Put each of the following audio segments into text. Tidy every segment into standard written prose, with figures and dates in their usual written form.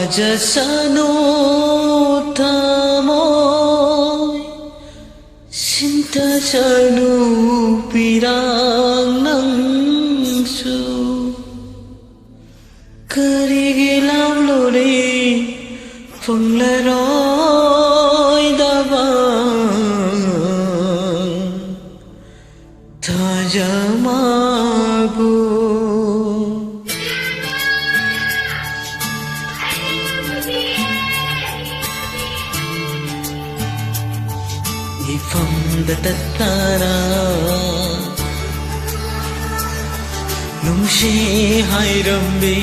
Pajasano thamoy Sinta chanu pirang nang su Karigilam lori Panglaroy dabang Tajamabu Ifam datatara Nungshi hairambe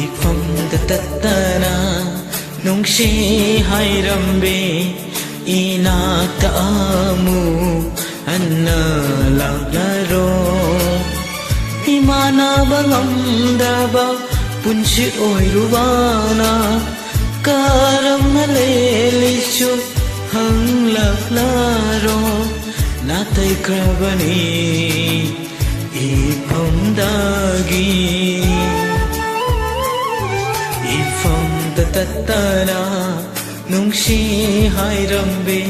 Ifam datatara Nungshi hairambe Inakta amu Anna laklaro Imana bangamdaba Punshi oirubana Karam halelichu hang laklaro Natay krabani Ifam dagi Ifam datatara Nungshi hairambe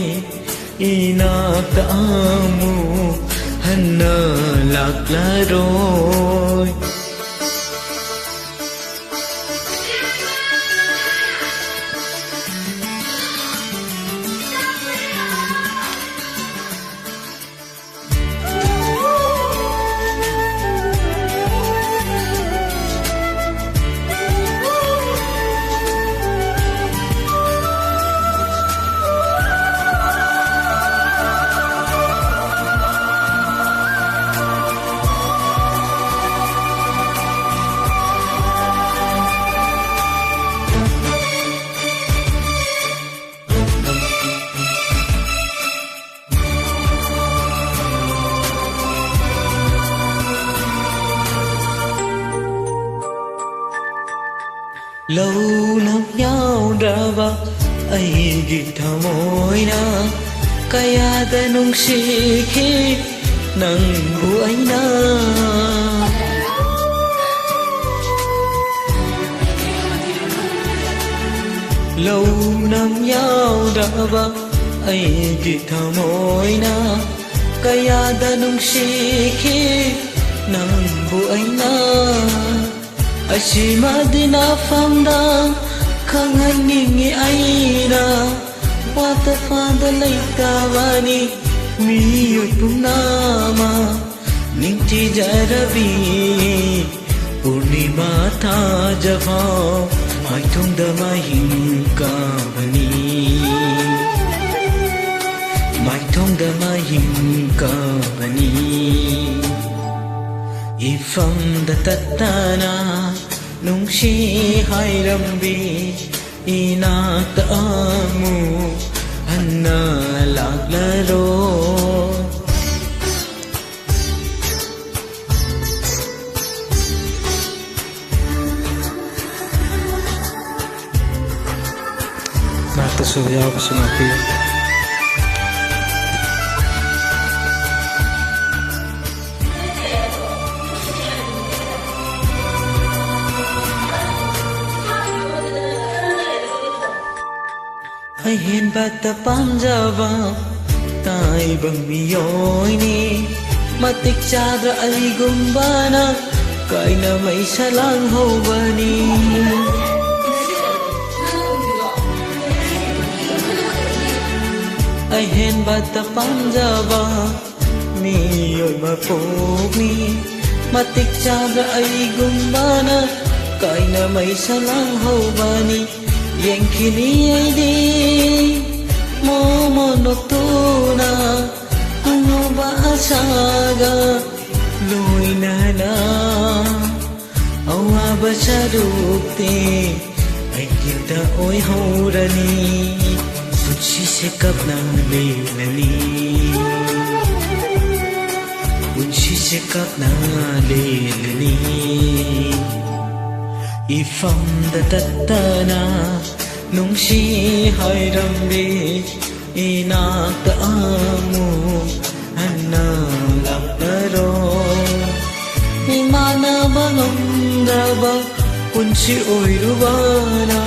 Inakta amu Hanna laklaro Lâu năm nhau raba aigi thamoyna Kayada nungshiki nang buhay na Lâu năm nhau raba aigi thamoyna Kayada nungshiki nang buhay na Ashima dina famda Kanganingi aina Wata fada laitawani Miyot punama Ningti jarabi Purnima tha java Mai thong da mahing kavani Mai thong da mahing kavani Ifam datatana Nungshi hairambi Inakta amu Hanna laklaro Marta Surya Basumati Ai hiền bata panjava tai bang miyoy ni matik chadra ay gumbana kay na may salang hobani Ai hiền bata panjava miyoy mapog ni matik chadra ay gumbana kay na may salang hobani Yang kini ay di Momo noktuna Ano ba asaga Luy na na Awa ba sa dukti Ay kita oy haurani Punsisikap ng lilani Punsisikap ng lilani Ifam datatana Nungshi hairambi Inakta amu Hanna laklaro Imana bangamda ꯅꯨꯡꯉꯥꯏꯔꯕ ꯄꯨꯟꯁꯤ ꯑꯣꯏꯔꯨꯕꯅ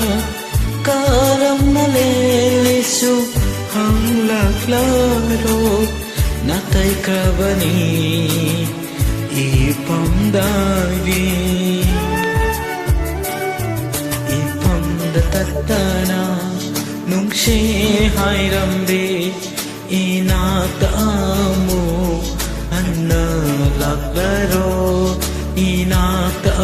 ꯀꯔꯝꯅ ꯂꯦꯜꯂꯤꯁꯨ ꯍꯪꯂꯛꯂꯔꯣ ꯅꯥꯇꯩꯈ꯭ꯔꯕꯅꯤ ꯏꯐꯝꯗꯒꯤ ꯏꯐꯝꯗ ꯇꯠꯇꯅ ꯅꯨꯡꯁꯤ ꯍꯥꯏꯔꯝꯕꯤ ꯏꯅꯥꯛꯇ ꯑꯃꯨꯛ ꯍꯟꯅ ꯂꯥꯛꯂꯔꯣ ꯏꯅꯥꯛꯇ